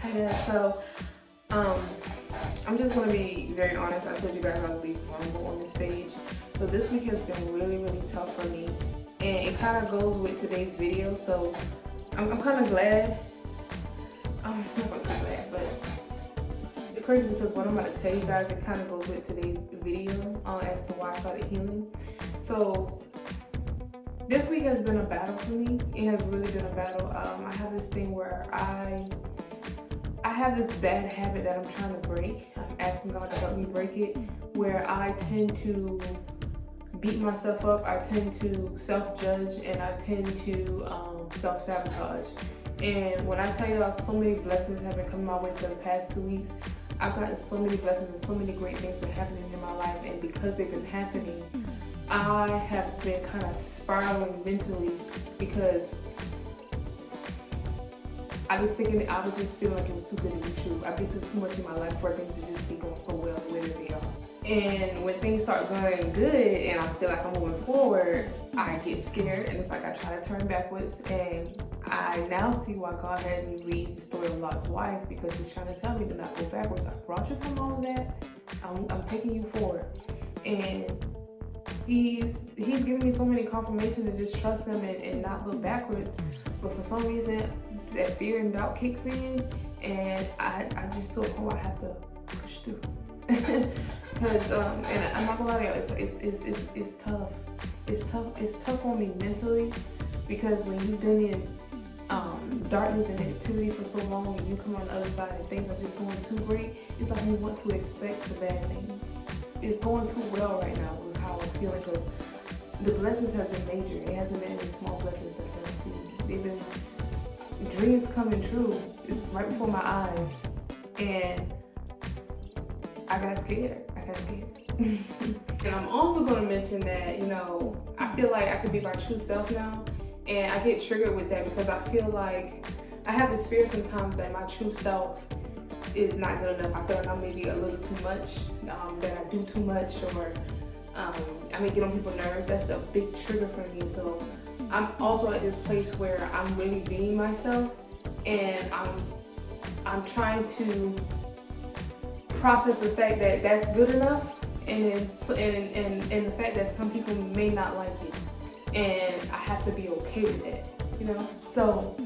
Hi guys, so I'm just gonna be very honest. I told you guys I would be vulnerable on this page. So this week has been really tough for me, and it kind of goes with today's video. So I'm kind of glad. I'm not gonna say glad, but it's crazy because what I'm about to tell you guys, it kind of goes with today's video as to why I started healing. So this week has been a battle for me. It has really been a battle. I have this thing where I have this bad habit that I'm trying to break. I'm asking God to help me break it, where I tend to beat myself up, I tend to self-judge, and I tend to self-sabotage. And when I tell y'all, so many blessings have been coming my way for the past 2 weeks. I've gotten so many blessings and so many great things been happening in my life, and because they've been happening, I have been kind of spiraling mentally because I was just feeling like it was too good to be true. I've been through too much in my life for things to just be going so well the way that they are. And when things start going good and I feel like I'm moving forward, I get scared and it's like I try to turn backwards. And I now see why God had me read the story of Lot's wife, because he's trying to tell me to not go backwards. I brought you from all of that. I'm taking you forward. And he's giving me so many confirmations to just trust him and not look backwards. But for some reason, that fear and doubt kicks in, and I just so I have to push through. Because and I'm not gonna lie to y'all, it's tough. It's tough on me mentally, because when you've been in darkness and negativity for so long, and you come on the other side and things are just going too great, it's like you want to expect the bad things. It's going too well right now was how I was feeling, because the blessings have been major. It hasn't been any small blessings that I've received. They've been dreams coming true. It's right before my eyes, and I got scared. And I'm also going to mention that, you know, I feel like I could be my true self now, and I get triggered with that because I feel like I have this fear sometimes that my true self is not good enough. I feel like I'm maybe a little too much, that I do too much, or I may get on people's nerves. That's a big trigger for me. So I'm also at this place where I'm really being myself, and I'm trying to process the fact that that's good enough, and the fact that some people may not like it, and I have to be okay with that, you know. So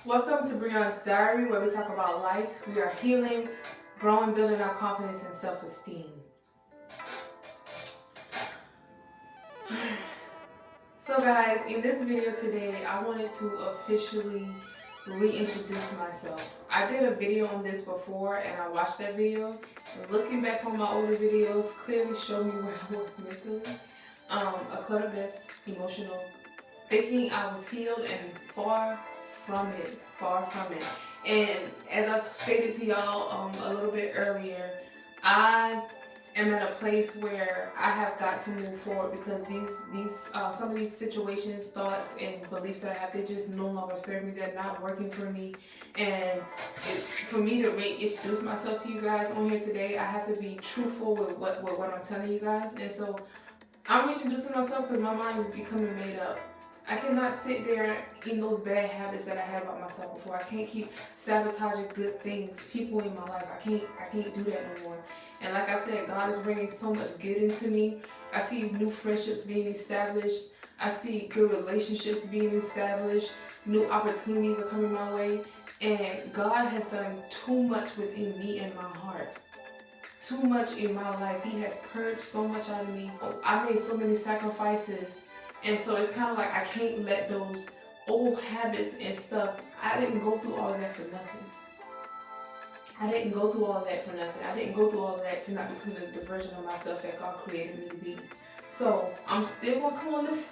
welcome to Breion's Diary, where we talk about life. We are healing, growing, building our confidence and self-esteem. So guys, in this video today, I wanted to officially reintroduce myself. I did a video on this before, and I watched that video. Looking back on my older videos clearly showed me where I was mentally. A cluttered mess, emotional, thinking I was healed, and far from it. And as I stated to y'all a little bit earlier, I am at a place where I have got to move forward, because some of these situations, thoughts, and beliefs that I have, they just no longer serve me. They're not working for me. And for me to reintroduce myself to you guys on here today, I have to be truthful with what I'm telling you guys. And so I'm reintroducing myself because my mind is becoming made up. I cannot sit there in those bad habits that I had about myself before. I can't keep sabotaging good things, people in my life. I can't do that no more. And like I said, God is bringing so much good into me. I see new friendships being established. I see good relationships being established. New opportunities are coming my way. And God has done too much within me and my heart. Too much in my life. He has purged so much out of me. I made so many sacrifices. And so it's kind of like I can't let those old habits and stuff, I didn't go through all of that for nothing. I didn't go through all of that to not become the version of myself that God created me to be. So I'm still going to come on this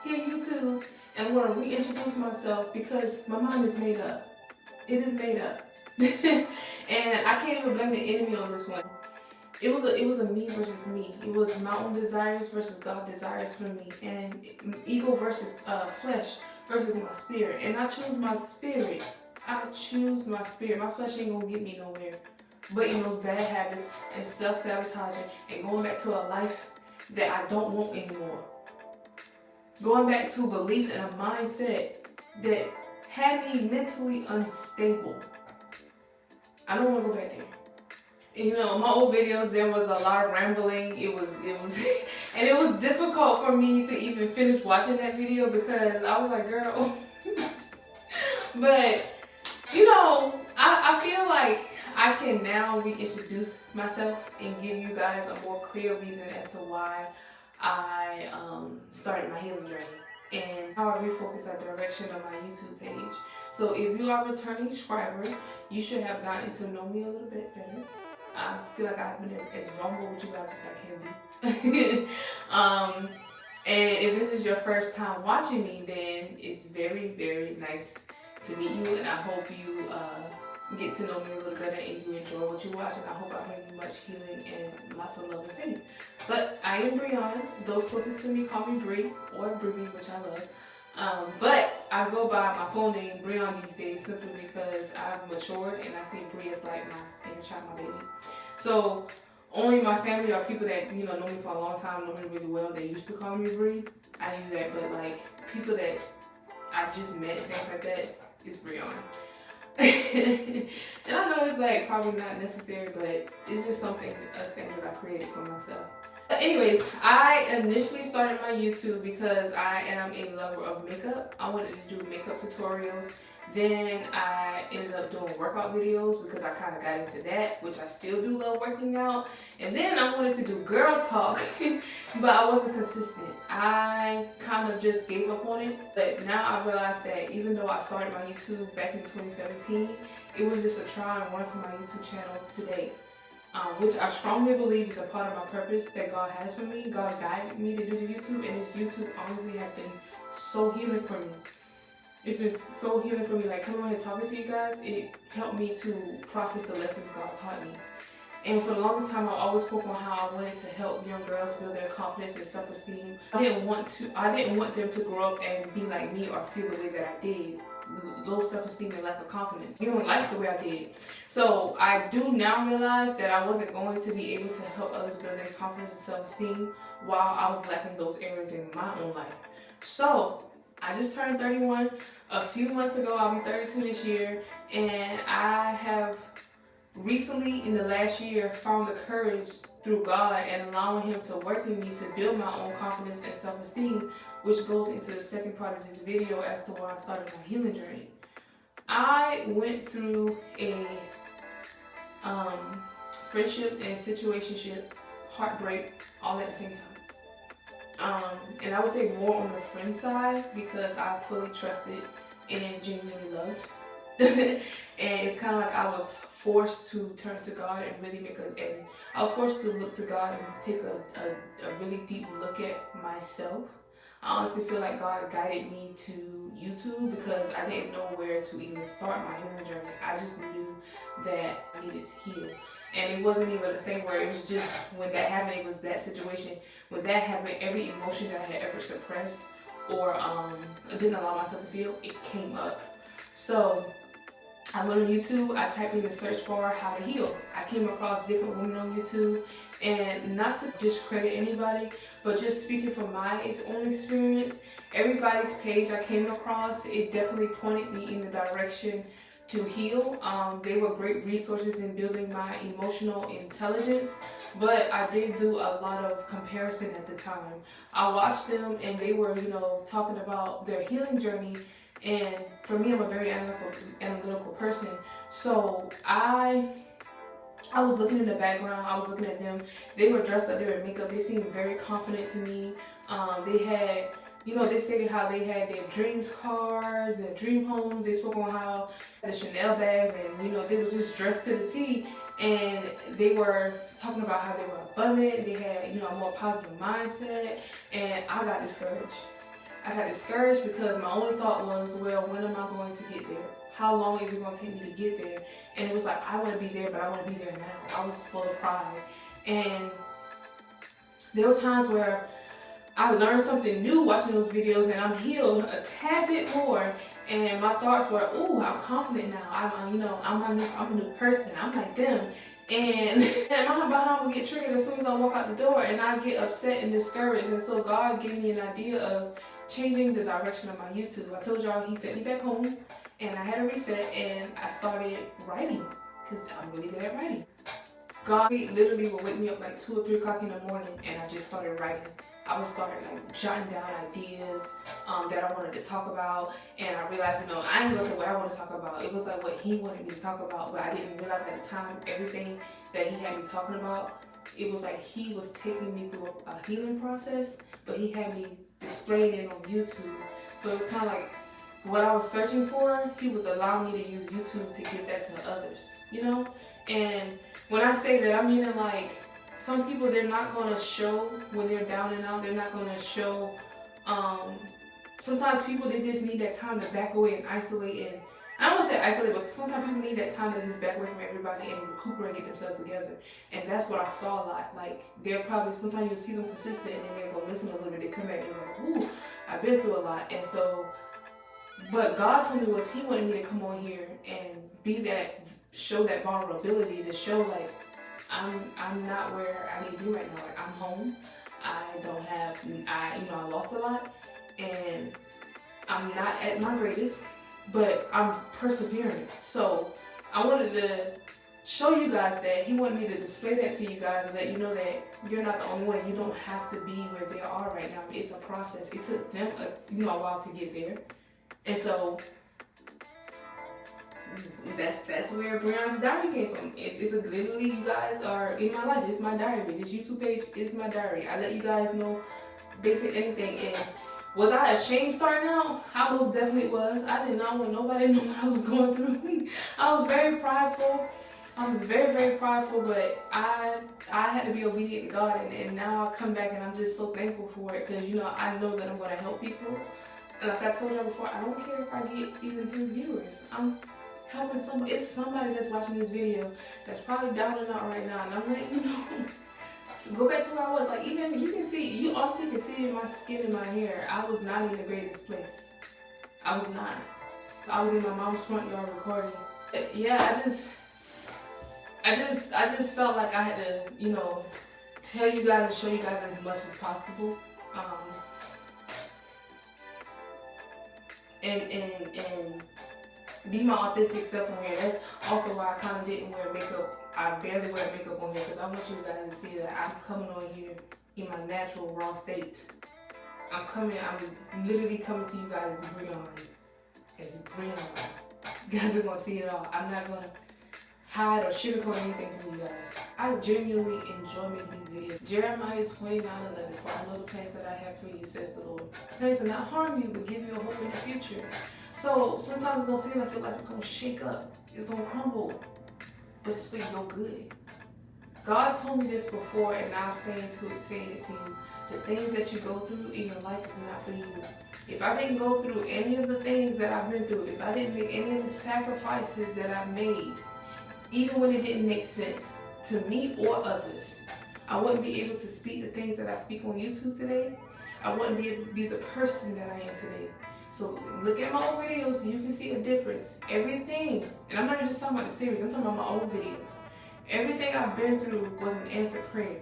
here YouTube, and I'm going to reintroduce myself because my mind is made up. It is made up. And I can't even blame the enemy on this one. It was a me versus me. It was my own desires versus God's desires for me, and ego versus flesh versus my spirit. And I chose my spirit. My flesh ain't gonna get me nowhere. But in those bad habits and self-sabotaging and going back to a life that I don't want anymore. Going back to beliefs and a mindset that had me mentally unstable. I don't want to go back there. You know, my old videos, there was a lot of rambling. It was, and it was difficult for me to even finish watching that video because I was like, girl. But, you know, I feel like I can now reintroduce myself and give you guys a more clear reason as to why I started my healing journey and how I refocus that direction on my YouTube page. So if you are a returning subscriber, you should have gotten to know me a little bit better. I feel like I've been as vulnerable with you guys as I can be. And if this is your first time watching me, then it's very, very nice to meet you, and I hope you get to know me a little better and you enjoy what you watch, and I hope I bring you much healing and lots of love and faith. But I am Breion. Those closest to me call me Bree or Bree, which I love. But I go by my full name Breion these days simply because I've matured and I see Bree as like my inner child, my baby. So only my family or people that, you know me for a long time, know me really well, they used to call me Bree. I knew that, but like people that I just met, things like that, it's Breion. And I know it's like probably not necessary, but it's just something, a standard I created for myself. But anyways, I initially started my YouTube because I am a lover of makeup. I wanted to do makeup tutorials. Then I ended up doing workout videos because I kind of got into that, which I still do love working out. And then I wanted to do girl talk, but I wasn't consistent. I kind of just gave up on it. But now I realized that even though I started my YouTube back in 2017, it was just a try and run for my YouTube channel today. Which I strongly believe is a part of my purpose that God has for me. God guided me to do the YouTube, and this YouTube honestly has been so healing for me. It's been so healing for me, like coming on here talking to you guys, it helped me to process the lessons God taught me. And for the longest time, I always spoke on how I wanted to help young girls build their confidence and self-esteem. I didn't want them to grow up and be like me or feel the way that I did. Low self-esteem and lack of confidence. You don't like the way I did. So I do now realize that I wasn't going to be able to help others build their confidence and self-esteem while I was lacking those areas in my own life. So I just turned 31 a few months ago. I'll be 32 this year, and I have recently in the last year found the courage through God and allowing Him to work in me to build my own confidence and self-esteem, which goes into the second part of this video as to why I started my healing journey. I went through a friendship and situationship, heartbreak, all at the same time. And I would say more on the friend side because I fully trusted and genuinely loved. And it's kind of like I was forced to turn to God and really I was forced to look to God and take a really deep look at myself. I honestly feel like God guided me to YouTube because I didn't know where to even start my healing journey. I just knew that I needed to heal. And it wasn't even a thing where it was just when that happened, it was that situation. When that happened, every emotion that I had ever suppressed or didn't allow myself to feel, it came up. So I went on YouTube, I typed in the search bar, how to heal. I came across different women on YouTube, and not to discredit anybody, but just speaking from my own experience, everybody's page I came across, it definitely pointed me in the direction to heal. They were great resources in building my emotional intelligence, but I did do a lot of comparison at the time. I watched them and they were, talking about their healing journey, and for me, I'm a very analytical person, so I was looking in the background, I was looking at them, they were dressed up, they were in makeup, they seemed very confident to me. They had, they stated how they had their dreams cars, their dream homes. They spoke on how the Chanel bags, and they were just dressed to the T. And they were talking about how they were abundant. They had, a more positive mindset. And I got discouraged. I got discouraged because my only thought was, well, when am I going to get there? How long is it going to take me to get there? And it was like, I want to be there, but I want to be there now. I was full of pride. And there were times where I learned something new watching those videos, and I'm healed a tad bit more, and my thoughts were, ooh, I'm confident now. I'm a new person. I'm like them. And my behind will get triggered as soon as I walk out the door, and I get upset and discouraged. And so God gave me an idea of changing the direction of my YouTube. I told y'all He sent me back home, and I had a reset, and I started writing because I'm really good at writing. God literally would wake me up like 2 or 3 o'clock in the morning, and I just started writing. I would start like jotting down ideas that I wanted to talk about, and I realized, you know, I ain't gonna say what I want to talk about. It was like what He wanted me to talk about, but I didn't realize at the time everything that He had me talking about. It was like He was taking me through a healing process, but He had me displaying it on YouTube. So it was kind of like what I was searching for. He was allowing me to use YouTube to give that to others, you know. And when I say that, I mean it like, some people, they're not going to show when they're down and out. They're not going to show, sometimes people, they just need that time to back away and isolate. And I don't want to say isolate, but sometimes people need that time to just back away from everybody and recuperate and get themselves together. And that's what I saw a lot. Like, they're probably, sometimes you'll see them consistent and then they'll go missing a little bit. They come back and they're like, ooh, I've been through a lot. And so, what God told me was He wanted me to come on here and be that, show that vulnerability, to show like, I'm not where I need to be right now. Like, I'm home. I don't have, I lost a lot, and I'm not at my greatest, but I'm persevering. So I wanted to show you guys that He wanted me to display that to you guys, and let you know that you're not the only one. You don't have to be where they are right now. It's a process. It took them a while to get there, and so that's where Breion's diary came from. It's literally, you guys are in my life. It's my diary. This YouTube page is my diary. I let you guys know basically anything. And was I ashamed starting out? I most definitely was. I did not want nobody to know what I was going through. I was very prideful. I was very, very prideful, but I had to be obedient to God, and now I come back and I'm just so thankful for it, because, you know, I know that I'm going to help people. And like I told y'all before, I don't care if I get even 3 viewers. I'm helping somebody. It's somebody that's watching this video that's probably down and out right now, and I'm letting you know. So go back to where I was. Like, even you can see, you honestly can see it in my skin and my hair. I was not in the greatest place. I was not. I was in my mom's front yard recording. Yeah, I just felt like I had to, you know, tell you guys and show you guys as much as possible. And be my authentic self on here. That's also why I kind of didn't wear makeup. I barely wear makeup on here, because I want you guys to see that I'm coming on here in my natural, raw state. I'm literally coming to you guys as Breion. You guys are going to see it all. I'm not going to hide or sugarcoat anything from you guys. I genuinely enjoy making these videos. Jeremiah 29:11, for I know the plans that I have for you, says the Lord. Plans to not harm you, but give you a hope in the future. So sometimes it's going to seem like your life is going to shake up. It's going to crumble. But it's for your good. God told me this before, and now I'm saying it to you. The things that you go through in your life is not for you. If I didn't go through any of the things that I've been through, if I didn't make any of the sacrifices that I've made, even when it didn't make sense to me or others, I wouldn't be able to speak the things that I speak on YouTube today. I wouldn't be able to be the person that I am today. So look at my old videos and you can see a difference. Everything, and I'm not just talking about the series, I'm talking about my old videos. Everything I've been through was an answered prayer.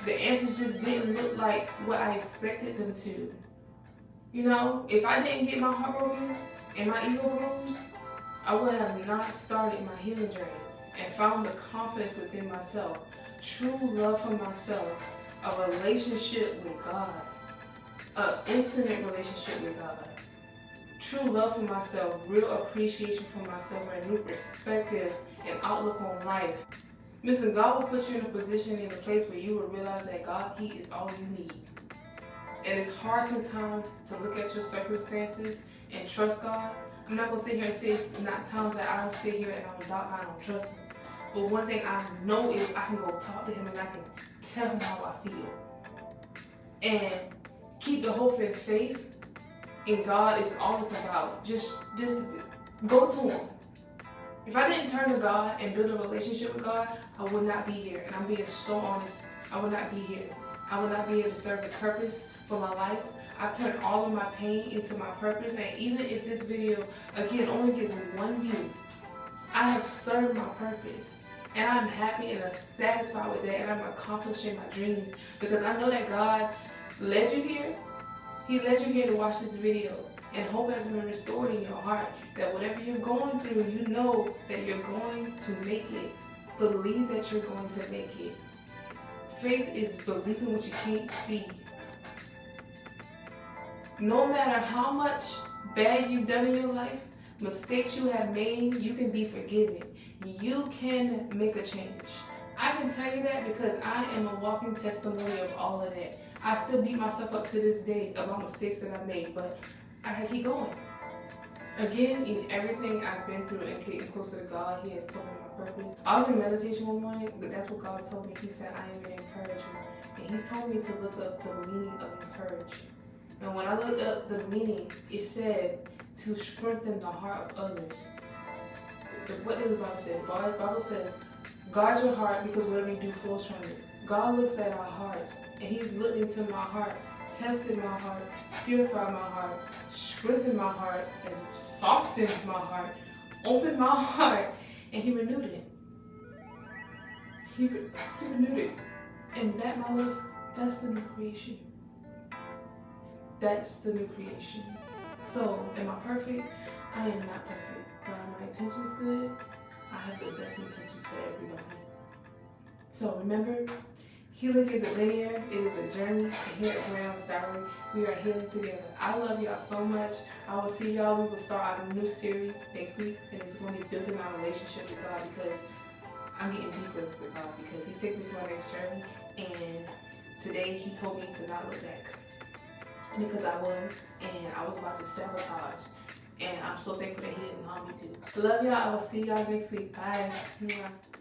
The answers just didn't look like what I expected them to. You know, if I didn't get my heart broken and my ego bruised, I would have not started my healing journey and found the confidence within myself, true love for myself, a relationship with God, an intimate relationship with God, true love for myself, real appreciation for myself, and a new perspective and outlook on life. Listen, God will put you in a position, in a place where you will realize that God, He is all you need. And it's hard sometimes to look at your circumstances and trust God. I'm not going to sit here and say it's not times that I don't sit here and I don't trust Him. But one thing I know is I can go talk to Him and I can tell Him how I feel. And keep the hope and faith in God is all it's about. Just go to Him. If I didn't turn to God and build a relationship with God, I would not be here. And I'm being so honest. I would not be here. I would not be able to serve the purpose for my life. I've turned all of my pain into my purpose. And even if this video, again, only gets 1 view, I have served my purpose. And I'm happy and satisfied with that, and I'm accomplishing my dreams because I know that God led you here. He led you here to watch this video, and hope has been restored in your heart that whatever you're going through, you know that you're going to make it. Believe that you're going to make it. Faith is believing what you can't see. No matter how much bad you've done in your life, mistakes you have made, you can be forgiven. You can make a change. I can tell you that because I am a walking testimony of all of that. I still beat myself up to this day about mistakes that I made, but I keep going. Again, in everything I've been through and getting closer to God, He has told me my purpose. I was in meditation one morning, but that's what God told me. He said, I am an encourager. And He told me to look up the meaning of encourage. And when I looked up the meaning, it said to strengthen the heart of others. What does the Bible say? The Bible says, guard your heart because whatever you do flows from it. God looks at our hearts, and He's looked into my heart, tested my heart, purified my heart, strengthened my heart, and softened my heart, opened my heart, and He renewed it. He renewed it. And that, my loves, that's the new creation. That's the new creation. So, am I perfect? I am not perfect. But are my intentions good? I have the best intentions for everybody. So remember, healing isn't linear, it is a journey. And here at Breion's Diary, we are healing together. I love y'all so much. I will see y'all. We will start our new series next week, and it's going to be building our relationship with God because I'm getting deeper with God because He's taking me to my next journey. And today He told me to not look back because I was about to sabotage. And I'm so thankful that He didn't allow me to. Love y'all. I will see y'all next week. Bye. Mwah.